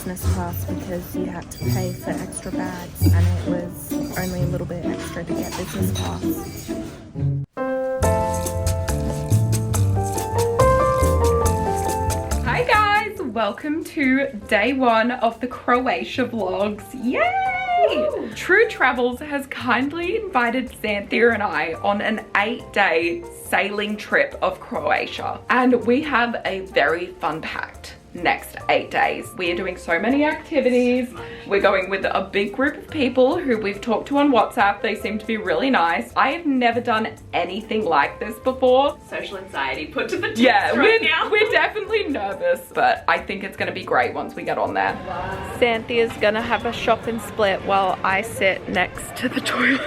business class because you had to pay for extra bags, and it was only a little bit extra to get business class. Hi guys, welcome to day one of the Croatia vlogs. Yay! Woo! True Travels has kindly invited Xanthia and I on an 8-day sailing trip of Croatia, and we have a very fun-packed next 8 days. We are doing so many activities. We're going with a big group of people who we've talked to on WhatsApp. They seem to be really nice. I have never done anything like this before. Social anxiety put to the test. Yeah, now. we're definitely nervous, but I think it's gonna be great once we get on there. Wow. Xanthia's gonna have a shop and split while I sit next to the toilets.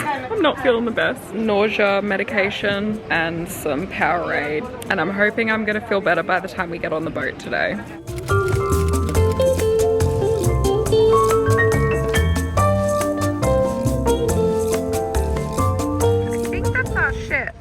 I'm not feeling the best. Nausea medication and some Powerade, and I'm hoping I'm gonna feel better by the time we get on the boat today. I think that's our ship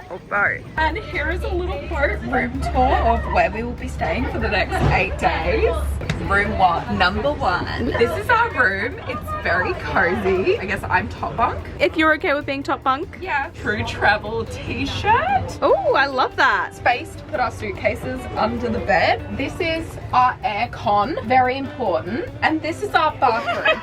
or boat. And here is a little boat room tour of where we will be staying for the next 8 days. Room number one. This is our room. It's very cozy. I guess I'm top bunk. If you're okay with being top bunk. Yeah. True Travel t-shirt. Oh, I love that. Space to put our suitcases under the bed. This is our aircon, very important. And this is our bathroom.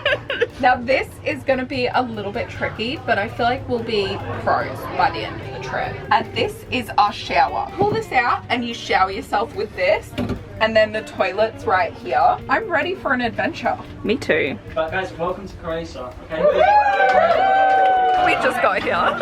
Now this is gonna be a little bit tricky, but I feel like we'll be pros by the end of the trip. And this is our shower. Pull this out and you shower yourself with this. And then the toilet's right here. I'm ready for an adventure. Me too. But guys, welcome to Croatia. Okay? We just got here.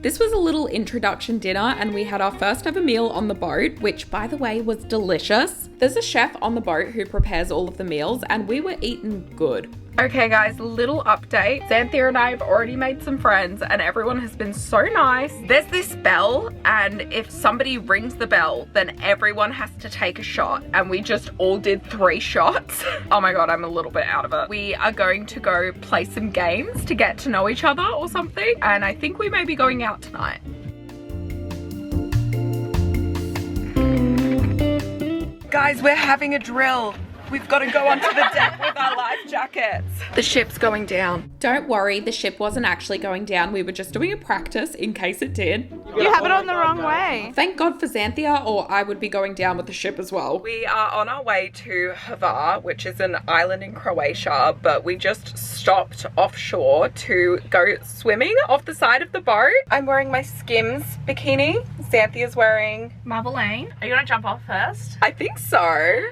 This was a little introduction dinner, and we had our first ever meal on the boat, which by the way was delicious. There's a chef on the boat who prepares all of the meals, and we were eating good. Okay guys, little update. Xanthia and I have already made some friends and everyone has been so nice. There's this bell, and if somebody rings the bell, then everyone has to take a shot, and we just all did 3 shots. Oh my god, I'm a little bit out of it. We are going to go play some games to get to know each other or something, and I think we may be going out tonight. Guys, we're having a drill. We've got to go onto the deck with our life jackets. The ship's going down. Don't worry, the ship wasn't actually going down. We were just doing a practice in case it did. You have it on the wrong way. Thank God for Xanthia, or I would be going down with the ship as well. We are on our way to Hava, which is an island in Croatia, but we just stopped offshore to go swimming off the side of the boat. I'm wearing my Skims bikini. Xanthia's wearing Marble Lane. Are you gonna jump off first? I think so.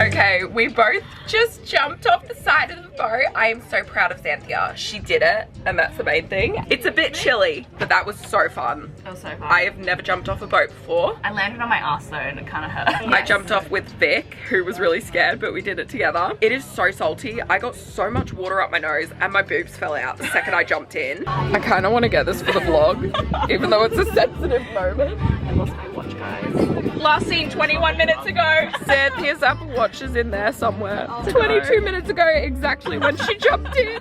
Okay, we both just jumped off the side of the boat. I am so proud of Xanthia. She did it, and that's the main thing. It's a bit chilly, but that was so fun. It was so fun. I have never jumped off a boat before. I landed on my arse though, and it kind of hurt. I jumped off with Vic, who was really scared, but we did it together. It is so salty. I got so much water up my nose, and my boobs fell out the second I jumped in. I kind of want to get this for the vlog, even though it's a sensitive moment. I lost my watch, guys. Last seen 21 minutes ago. Xanthia's Apple Watch is in there somewhere. 22 minutes ago, exactly when she jumped in.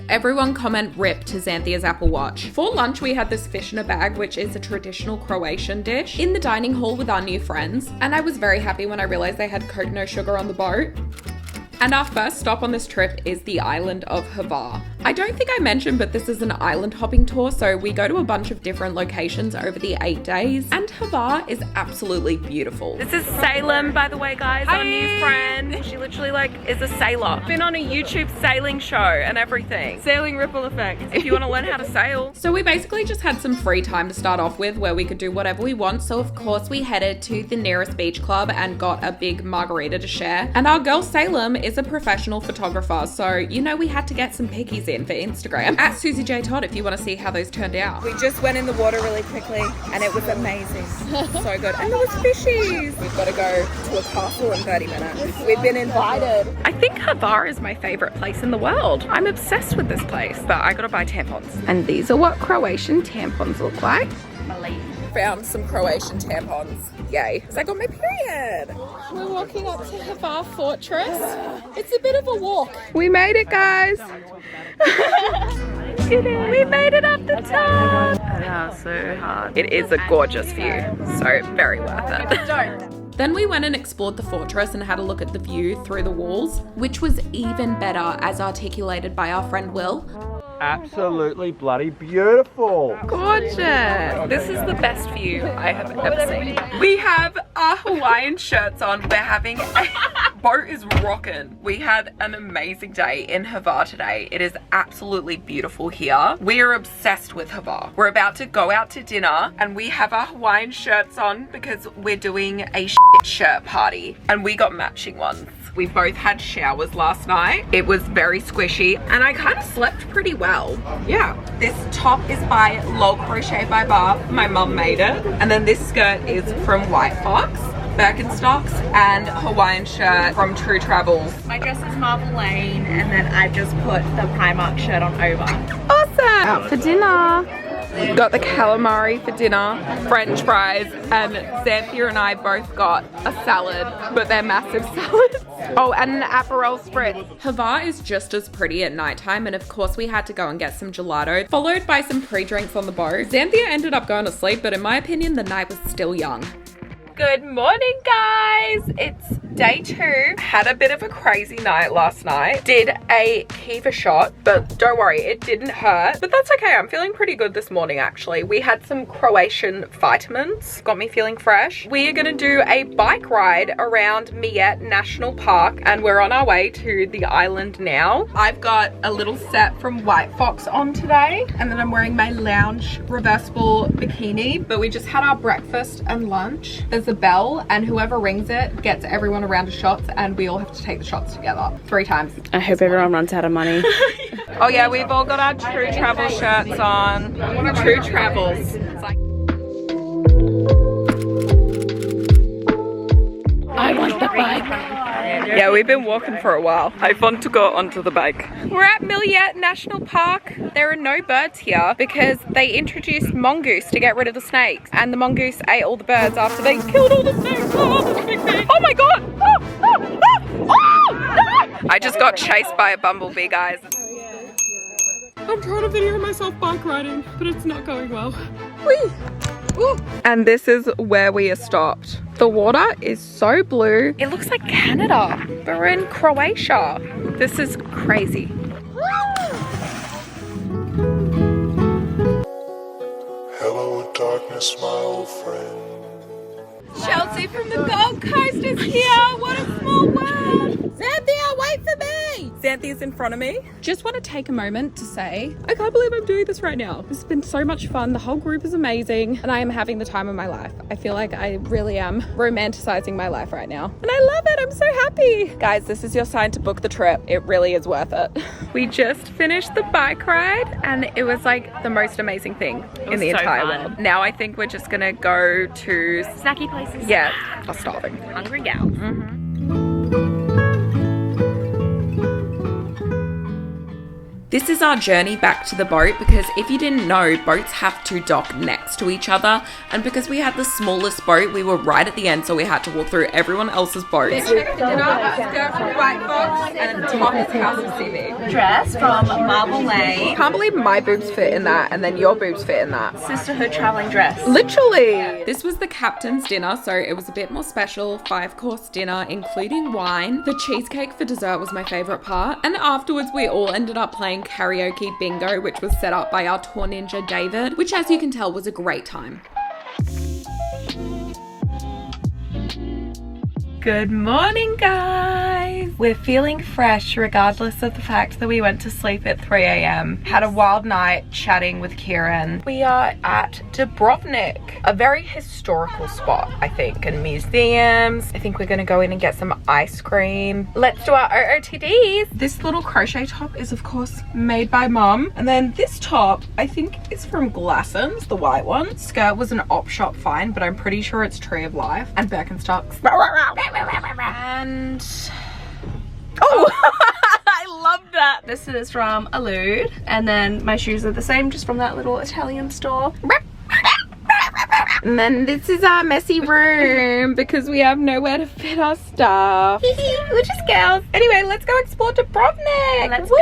Everyone comment RIP to Xanthia's Apple Watch. For lunch, we had this fish in a bag, which is a traditional Croatian dish, in the dining hall with our new friends. And I was very happy when I realized they had Coke no sugar on the boat. And our first stop on this trip is the island of Hava. I don't think I mentioned, but this is an island hopping tour, so we go to a bunch of different locations over the 8 days, and Hava is absolutely beautiful. This is Salem, by the way, guys, our new friend. She literally is a sailor. Been on a YouTube sailing show and everything. Sailing ripple effect, if you want to learn how to sail. So we basically just had some free time to start off with, where we could do whatever we want. So of course we headed to the nearest beach club and got a big margarita to share. And our girl Salem is a professional photographer, so you know we had to get some pickies in for Instagram. At SusieJTodd if you want to see how those turned out. We just went in the water really quickly and it was amazing. So good. And there was fishies. We've got to go to a castle in 30 minutes. We've been invited. I think Hava is my favorite place in the world. I'm obsessed with this place, but I gotta buy tampons. And these are what Croatian tampons look like. Found some Croatian tampons. Yay, because I got my period. We're walking up to Hava Fortress. It's a bit of a walk. We made it, guys. We made it up the top. Yeah, so hard. It is a gorgeous view, so very worth it. Then we went and explored the fortress and had a look at the view through the walls, which was even better as articulated by our friend Will. Absolutely bloody beautiful. Gorgeous. This is the best view I have ever seen. We have our Hawaiian shirts on. We're having a boat is rocking. We had an amazing day in Hava today. It is absolutely beautiful here. We are obsessed with Hava. We're about to go out to dinner and we have our Hawaiian shirts on because we're doing a shirt party and we got matching ones. We both had showers last night. It was very squishy and I kind of slept pretty well. Yeah. This top is by Low Crochet by Barb. My mum made it. And then this skirt is from White Fox, Birkenstocks, and Hawaiian shirt from True Travels. My dress is Marble Lane, and then I just put the Primark shirt on over. Awesome! Out for dinner. Got the calamari for dinner, French fries, and Xanthia and I both got a salad, but they're massive salads. Oh, and an Aperol Spritz. Hava is just as pretty at nighttime, and of course we had to go and get some gelato, followed by some pre-drinks on the boat. Xanthia ended up going to sleep, but in my opinion, the night was still young. Good morning, guys. It's day 2. Had a bit of a crazy night last night. Did a Kiva shot, but don't worry, it didn't hurt. But that's okay, I'm feeling pretty good this morning actually. We had some Croatian vitamins, got me feeling fresh. We are gonna do a bike ride around Msica National Park and we're on our way to the island now. I've got a little set from White Fox on today and then I'm wearing my lounge reversible bikini, but we just had our breakfast and lunch. There's a bell and whoever rings it gets everyone a round of shots and we all have to take the shots together 3 times. I hope everyone runs out of money. Oh yeah, we've all got our True Travel shirts on. True Travels. It's like I want the bike. Yeah, we've been walking for a while. I want to go onto the bike. We're at Msica National Park. There are no birds here because they introduced mongoose to get rid of the snakes. And the mongoose ate all the birds after they killed all the snakes. Oh my god! I just got chased by a bumblebee, guys. I'm trying to video myself bike riding, but it's not going well. Whee! Ooh. And this is where we are stopped. The water is so blue. It looks like Canada, but we're in Croatia. This is crazy. Hello, darkness, my old friend. Chelsea from the Gold Coast is here. What a small world. Xanthia, wait for me. Xanthia's in front of me. Just want to take a moment to say, I can't believe I'm doing this right now. This has been so much fun. The whole group is amazing and I am having the time of my life. I feel like I really am romanticizing my life right now. And I love it. I'm so happy. Guys, this is your sign to book the trip. It really is worth it. We just finished the bike ride and it was like the most amazing thing in the entire world. Now I think we're just gonna go to Snacky places. Yeah, I'm starving. Hungry gals. This is our journey back to the boat because if you didn't know, boats have to dock next to each other, and because we had the smallest boat, we were right at the end, so we had to walk through everyone else's boats. Skirt from White Fox and top is House of CV. Dress from Marble Lane. Can't believe my boobs fit in that and then your boobs fit in that. Sisterhood traveling dress. Literally! This was the captain's dinner, so it was a bit more special. 5-course dinner, including wine. The cheesecake for dessert was my favorite part, and afterwards we all ended up playing karaoke bingo, which was set up by our tour ninja David, which as you can tell was a great time. Good morning, guys! We're feeling fresh regardless of the fact that we went to sleep at 3 AM. Had a wild night chatting with Kieran. We are at Dubrovnik, a very historical spot, I think, and museums. I think we're gonna go in and get some ice cream. Let's do our OOTDs. This little crochet top is of course made by Mum. And then this top, I think is from Glassons, the white one. Skirt was an op shop find, but I'm pretty sure it's Tree of Life and Birkenstocks. And oh, I love that. This is from Allude, and then my shoes are the same, just from that little Italian store. And then this is our messy room because we have nowhere to fit our stuff. We're just girls. Anyway, let's go explore Dubrovnik. Let's Woo!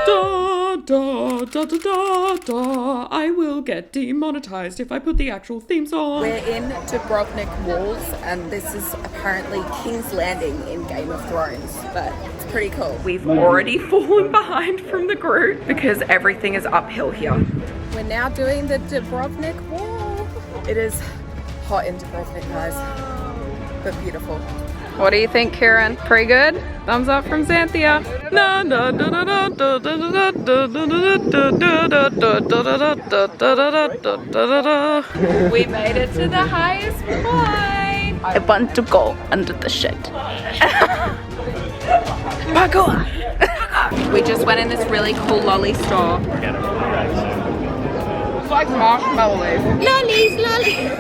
go. Da, da, da, da, da. I will get demonetized if I put the actual theme song. We're in Dubrovnik walls, and this is apparently King's Landing in Game of Thrones, but it's pretty cool. We've already fallen behind from the group because everything is uphill here. We're now doing the Dubrovnik wall. It is hot in Dubrovnik, guys, but beautiful. What do you think, Kieran? Pretty good? Thumbs up from Xanthia. We made it to the highest point. I want to go under the shed. Parkour! We just went in this really cool lolly store. It's like marshmallows. Lollies, lollies.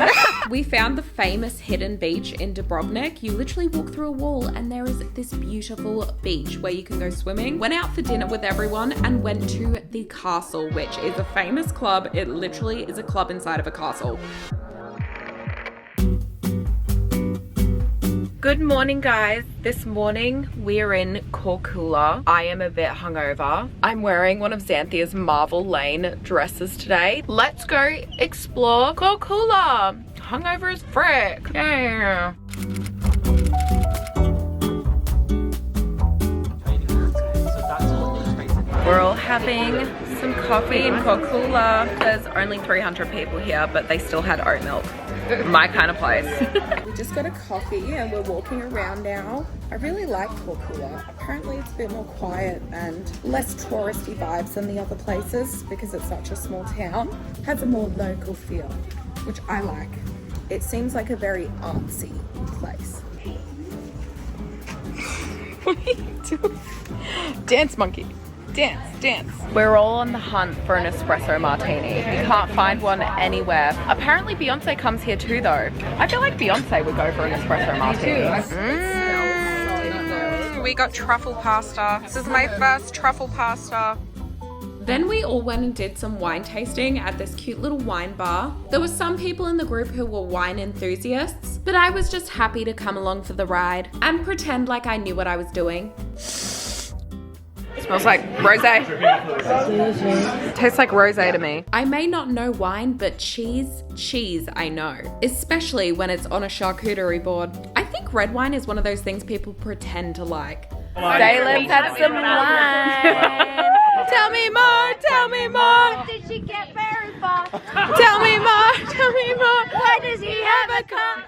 We found the famous hidden beach in Dubrovnik. You literally walk through a wall and there is this beautiful beach where you can go swimming. Went out for dinner with everyone and went to the castle, which is a famous club. It literally is a club inside of a castle. Good morning, guys. This morning we're in Corola. I am a bit hungover. I'm wearing one of Xanthia's Marvel Lane dresses today. Let's go explore Corola. Hungover as frick. Yeah. We're all having some coffee in Corola. There's only 300 people here, but they still had oat milk. My kind of place. We just got a coffee and we're walking around now. I really like Corola. Apparently it's a bit more quiet and less touristy vibes than the other places because it's such a small town. It has a more local feel, which I like. It seems like a very artsy place. What are you doing? Dance monkey. Dance, dance. We're all on the hunt for an espresso martini. You can't find one anywhere. Apparently Beyonce comes here too though. I feel like Beyonce would go for an espresso martini. We got truffle pasta. This is my first truffle pasta. Then we all went and did some wine tasting at this cute little wine bar. There were some people in the group who were wine enthusiasts, but I was just happy to come along for the ride and pretend like I knew what I was doing. Smells like rosé. Tastes like rosé to me. I may not know wine, but cheese I know. Especially when it's on a charcuterie board. I think red wine is one of those things people pretend to like. Say let's have some wine. Tell me more, tell me more. Did she get very far? Tell me more, tell me more. Why does he have a car?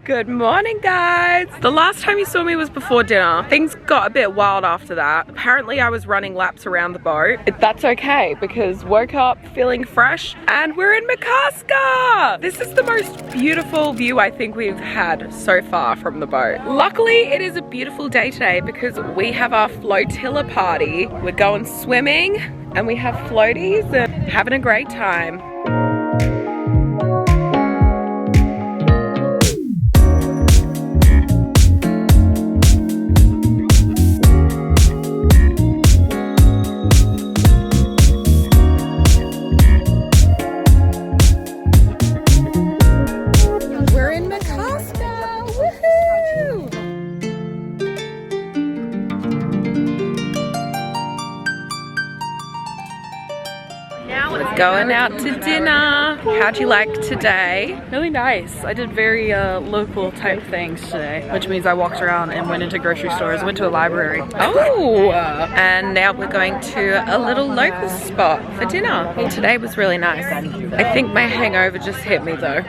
Good morning, guys. The last time you saw me was before dinner. Things got a bit wild after that. Apparently I was running laps around the boat. That's okay because woke up feeling fresh and we're in Msica. This is the most beautiful view I think we've had so far from the boat. Luckily it is a beautiful day today because we have our flotilla party. We're going swimming and we have floaties and having a great time. Going out to dinner. How'd you like today? Really nice. I did very local type things today, which means I walked around and went into grocery stores, went to a library. Oh, and now we're going to a little local spot for dinner. Today was really nice. I think my hangover just hit me though.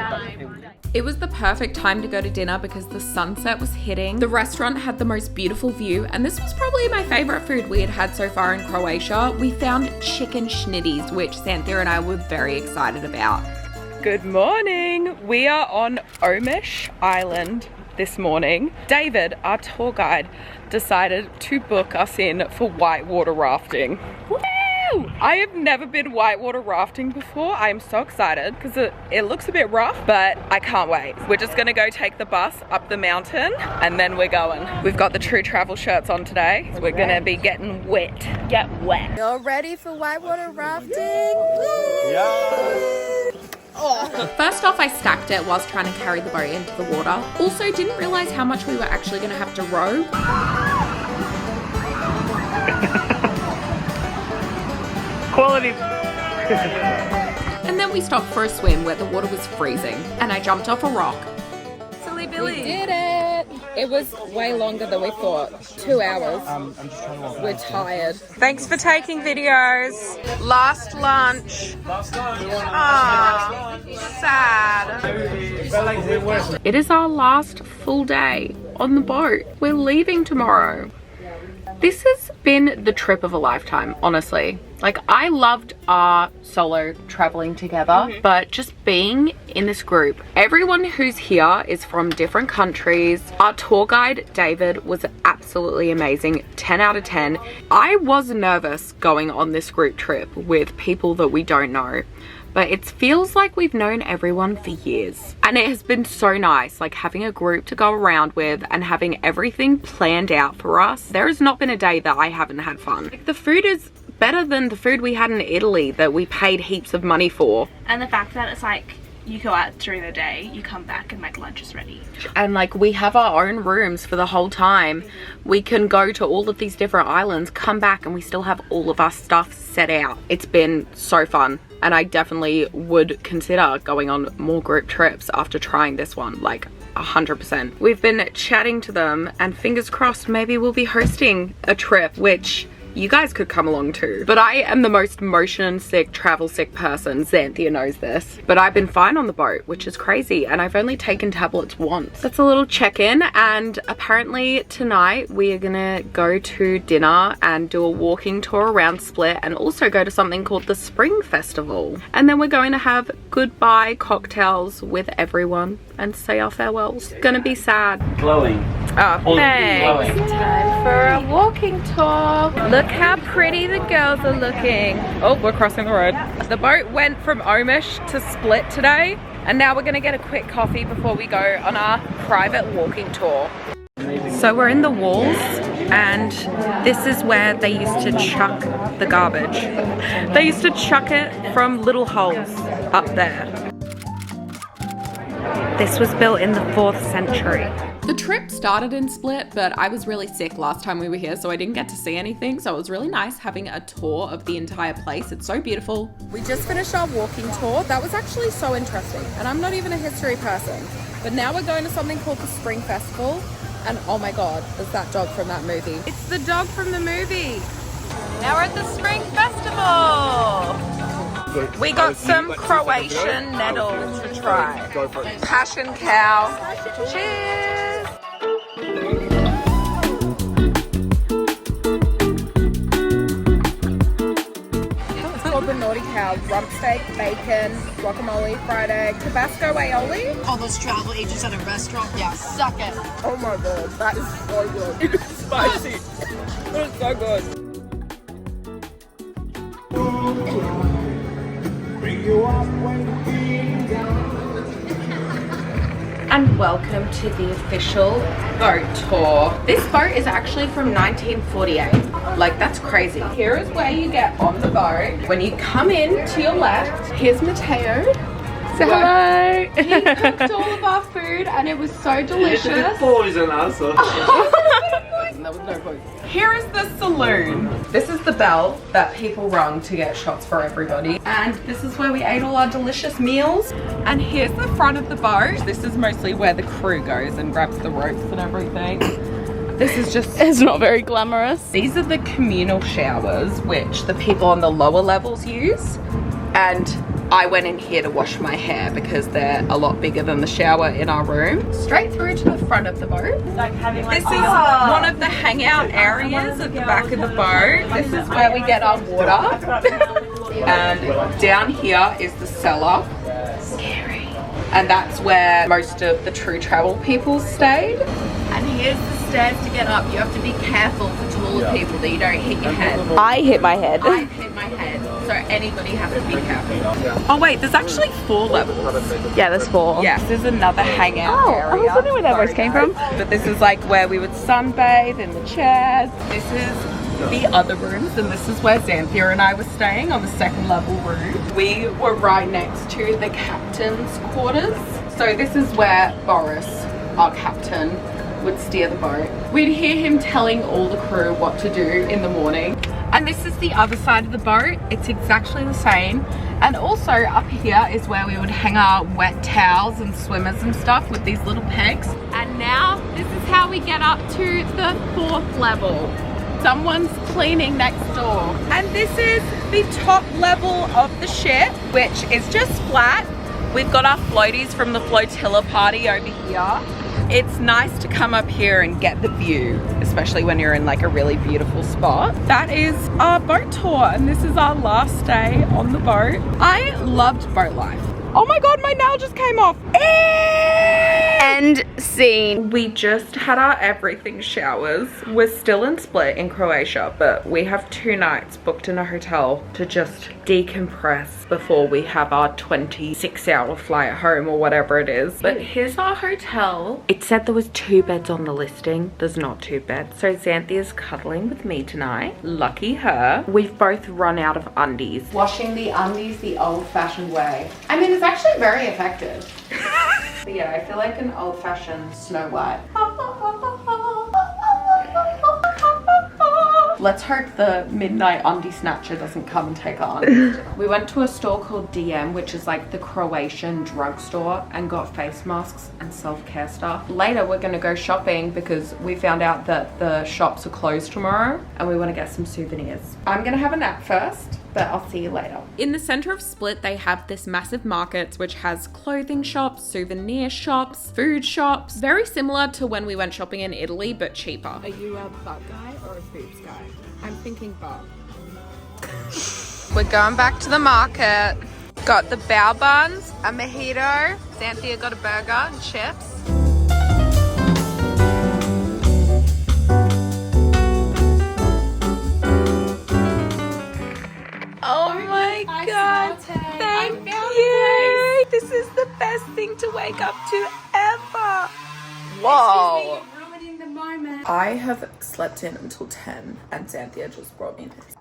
It was the perfect time to go to dinner because the sunset was hitting. The restaurant had the most beautiful view, and this was probably my favorite food we had had so far in Croatia. We found chicken schnitties, which Xanthia and I were very excited about. Good morning. We are on Omish Island this morning. David, our tour guide, decided to book us in for whitewater rafting. Woo! Woo! I have never been whitewater rafting before. I am so excited because it looks a bit rough, but I can't wait. We're just gonna go take the bus up the mountain and then we're going. We've got the True Travel shirts on today. So we're gonna be getting wet. Get wet. You're ready for whitewater rafting? Yeah. First off, I stacked it whilst trying to carry the boat into the water. Also, didn't realise how much we were actually gonna have to row. Quality. And then we stopped for a swim where the water was freezing and I jumped off a rock. Silly Billy. We did it! It was way longer than we thought. 2 hours. We're tired. Thanks for taking videos. Last lunch. Ah, sad. It is our last full day on the boat. We're leaving tomorrow. This has been the trip of a lifetime, honestly. Like, I loved our solo traveling together, but just being in this group, everyone who's here is from different countries. Our tour guide, David, was absolutely amazing, 10 out of 10. I was nervous going on this group trip with people that we don't know, but it feels like we've known everyone for years. And it has been so nice, like having a group to go around with and having everything planned out for us. There has not been a day that I haven't had fun. Like, the food is better than the food we had in Italy that we paid heaps of money for. And the fact that it's like, you go out during the day, you come back and like lunch is ready. And like, we have our own rooms for the whole time. We can go to all of these different islands, come back, and we still have all of our stuff set out. It's been so fun. And I definitely would consider going on more group trips after trying this one, like 100%. We've been chatting to them and fingers crossed maybe we'll be hosting a trip, which you guys could come along to. But I am the most motion sick, travel sick person. Xanthia knows this. But I've been fine on the boat, which is crazy. And I've only taken tablets once. That's a little check-in. And apparently tonight we are gonna go to dinner and do a walking tour around Split and also go to something called the Spring Festival. And then we're going to have goodbye cocktails with everyone and say our farewells. It's gonna be sad. Glowing. Oh, thanks. Glowing. Time for a walking tour. Look how pretty the girls are looking. Oh, we're crossing the road. The boat went from Omish to Split today, and now we're gonna get a quick coffee before we go on our private walking tour. So we're in the walls, and this is where they used to chuck the garbage. They used to chuck it from little holes up there. This was built in the 4th century. The trip started in Split, but I was really sick last time we were here, so I didn't get to see anything. So it was really nice having a tour of the entire place. It's so beautiful. We just finished our walking tour. That was actually so interesting. And I'm not even a history person. But now we're going to something called the Spring Festival. And oh my God, there's that dog from that movie. It's the dog from the movie. Now we're at the Spring Festival. We got some Croatian nettles to try. Passion cow. Cheers! It's called the Naughty Cow. Rump steak, bacon, guacamole, fried egg, Tabasco aioli. All those travel agents at a restaurant, yeah, suck it. Oh my God, that is so good. It is spicy. It is so good. And welcome to the official boat tour. This boat is actually from 1948. Like, that's crazy. Here is where you get on the boat. When you come in to your left, here's Mateo. Say hello. He cooked all of our food and it was so delicious. Poison also. Here is the saloon. This is the bell that people rung to get shots for everybody. And this is where we ate all our delicious meals. And here's the front of the boat. This is mostly where the crew goes and grabs the ropes and everything. This is just... It's not very glamorous. These are the communal showers, which the people on the lower levels use. And I went in here to wash my hair because they're a lot bigger than the shower in our room. Straight through to the front of the boat. This is one of the hangout areas at the back of the boat. This is where we get our water. And down here is the cellar. Scary. and that's where most of the true travel people stayed. And here's the stairs to get up. You have to be careful for taller people that you don't hit your head. I hit my head. I hit my head, so anybody has to be careful. Oh wait, there's actually 4 levels. Yeah, there's 4. Yeah, this is another hangout area. I was wondering where that voice came from. But this is like where we would sunbathe in the chairs. This is the other rooms, and this is where Xanthia and I were staying on the 2nd level room. We were right next to the captain's quarters. So this is where Boris, our captain, would steer the boat. We'd hear him telling all the crew what to do in the morning. And this is the other side of the boat. It's exactly the same. And also up here is where we would hang our wet towels and swimmers and stuff with these little pegs. And now this is how we get up to the 4th level. Someone's cleaning next door. And this is the top level of the ship, which is just flat. We've got our floaties from the flotilla party over here. It's nice to come up here and get the view, especially when you're in like a really beautiful spot. That is our boat tour, and this is our last day on the boat. I loved boat life. Oh my god, my nail just came off. End scene. We just had our everything showers. We're still in Split in Croatia, but we have 2 nights booked in a hotel to just decompress before we have our 26-hour flight home or whatever it is. But here's our hotel. It said there was 2 beds on the listing. There's not 2 beds. So Xanthia's cuddling with me tonight. Lucky her. We've both run out of undies. Washing the undies the old-fashioned way. I mean, it's actually very effective. But yeah, I feel like an old-fashioned Snow White. Let's hope the midnight undie snatcher doesn't come and take our undies. We went to a store called DM, which is like the Croatian drugstore, and got face masks and self-care stuff. Later, we're gonna go shopping because we found out that the shops are closed tomorrow and we wanna get some souvenirs. I'm gonna have a nap first, but I'll see you later. In the center of Split, they have this massive market which has clothing shops, souvenir shops, food shops, very similar to when we went shopping in Italy, but cheaper. Are you a butt guy or a boobs guy? I'm thinking butt. We're going back to the market. Got the bao buns, a mojito. Xanthia got a burger and chips. Oh my god, thank you. This is the best thing to wake up to ever. Whoa. Ruining the moment. I have slept in until 10 and Xanthia just brought me this.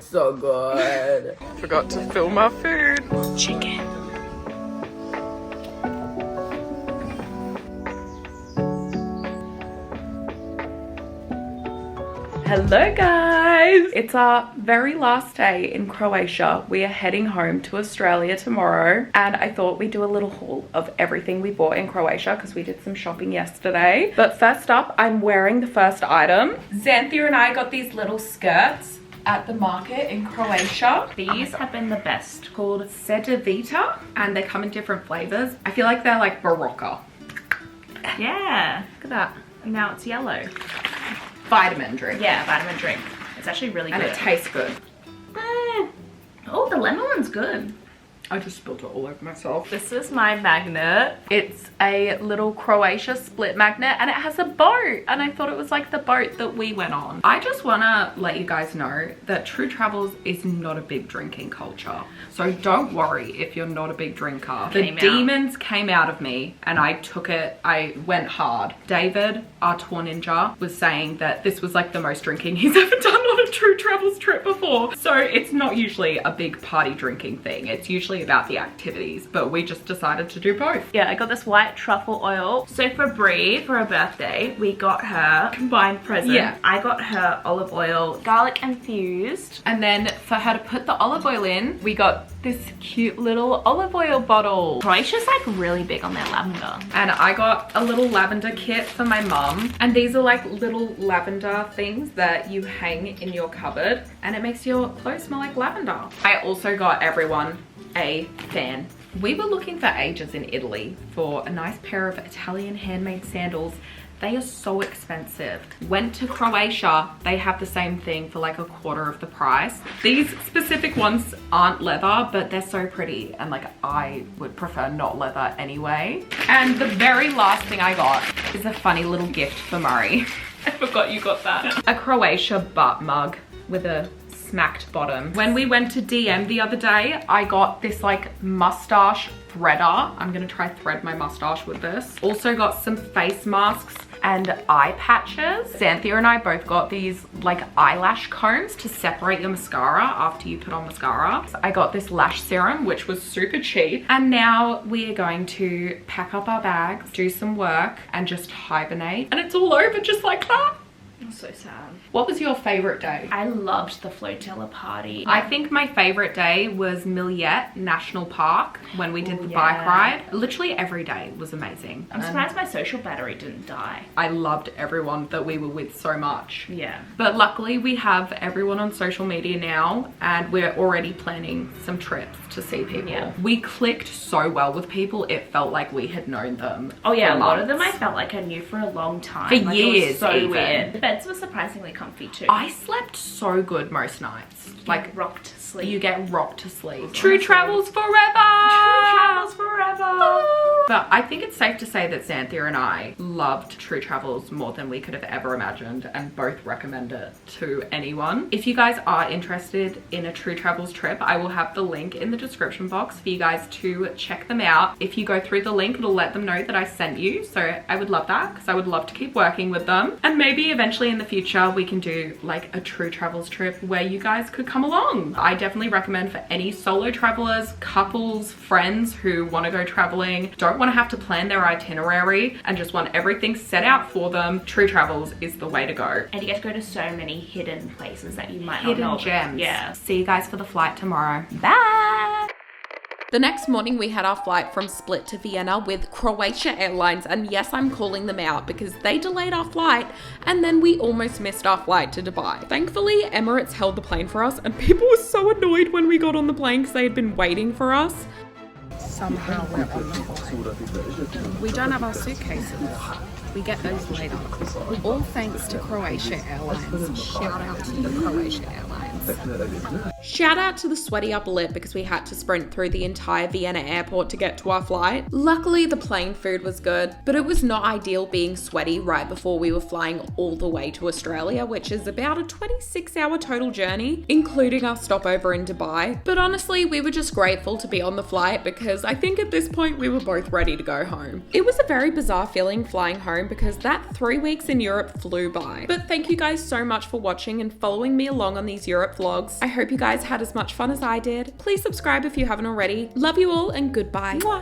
So good. Forgot to film our food. Chicken. Hello guys! It's our very last day in Croatia. We are heading home to Australia tomorrow, and I thought we'd do a little haul of everything we bought in Croatia because we did some shopping yesterday. But first up, I'm wearing the first item. Xanthia and I got these little skirts at the market in Croatia. These have been the best, called Sedevita, and they come in different flavors. I feel like they're like Barocca. Yeah. Look at that. Now it's yellow. Vitamin drink. Yeah, vitamin drink. It's actually really good. And it tastes good. Oh, the lemon one's good. I just spilled it all over myself. This is my magnet. It's a little Croatia split magnet, and it has a boat, and I thought it was like the boat that we went on. I just want to let you guys know that True Travels is not a big drinking culture, so don't worry if you're not a big drinker. The demons came out of me and I took it. I went hard. David, our tour ninja, was saying that this was like the most drinking he's ever done on a True Travels trip before. So it's not usually a big party drinking thing. It's usually about the activities, but we just decided to do both. Yeah, I got this white truffle oil. So for Brie, for her birthday, we got her combined present. Yeah. I got her olive oil, garlic infused. And then for her to put the olive oil in, we got this cute little olive oil bottle. Croatia's like really big on their lavender. And I got a little lavender kit for my mum. And these are like little lavender things that you hang in your cupboard, and it makes your clothes smell like lavender. I also got everyone a fan. We were looking for ages in Italy for a nice pair of Italian handmade sandals They are so expensive. Went to Croatia, they have the same thing for like a quarter of the price. These specific ones aren't leather, but they're so pretty, and like I would prefer not leather anyway. And the very last thing I got is a funny little gift for Murray. I forgot you got that. A Croatia butt mug with a smacked bottom. When we went to DM the other day, I got this like mustache threader. I'm gonna try thread my mustache with this. Also got some face masks and eye patches. Xanthia and I both got these like eyelash combs to separate your mascara after you put on mascara. So I got this lash serum, which was super cheap. And now we are going to pack up our bags, do some work, and just hibernate. And it's all over just like that. I'm so sad. What was your favorite day? I loved the flotilla party. I think my favorite day was Millet National Park when we did the bike ride. Literally every day was amazing. I'm surprised my social battery didn't die. I loved everyone that we were with so much. Yeah. But luckily we have everyone on social media now, and we're already planning some trips to see people. Yeah. We clicked so well with people, it felt like we had known them. Oh yeah, for a lot of months. them I felt like I knew for a long time. For like, years it was so even. weird. The beds were surprisingly comfy too. I slept so good most nights. Like rocked to sleep. you get rocked to sleep. True travels forever! True travels forever! But I think it's safe to say that Xanthia and I loved True Travels more than we could have ever imagined, and both recommend it to anyone. If you guys are interested in a True Travels trip, I will have the link in the description box for you guys to check them out. If you go through the link, it'll let them know that I sent you. So I would love that, because I would love to keep working with them. And maybe eventually in the future, we can do like a True Travels trip where you guys could come along. I definitely recommend for any solo travelers, couples, friends who want to go traveling, don't want to have to plan their itinerary and just want everything set out for them. True Travels is the way to go. And you get to go to so many hidden places that you might not Hidden know. gems. Yeah. See you guys for the flight tomorrow. Bye. The next morning we had our flight from Split to Vienna with Croatia Airlines, and yes, I'm calling them out because they delayed our flight and then we almost missed our flight to Dubai. Thankfully, Emirates held the plane for us, and people were so annoyed when we got on the plane because they had been waiting for us. Somehow we're on the flight. We don't have our suitcases. We get those later. All thanks to Croatia Airlines. Shout out to the Croatia Airlines. Shout out to the sweaty upper lip because we had to sprint through the entire Vienna airport to get to our flight. Luckily, the plane food was good, but it was not ideal being sweaty right before we were flying all the way to Australia, which is about a 26-hour total journey, including our stopover in Dubai. But honestly, we were just grateful to be on the flight because I think at this point we were both ready to go home. It was a very bizarre feeling flying home because that 3 weeks in Europe flew by. But thank you guys so much for watching and following me along on these Europe vlogs. I hope you guys had as much fun as I did. Please subscribe if you haven't already. Love you all and goodbye. Mwah.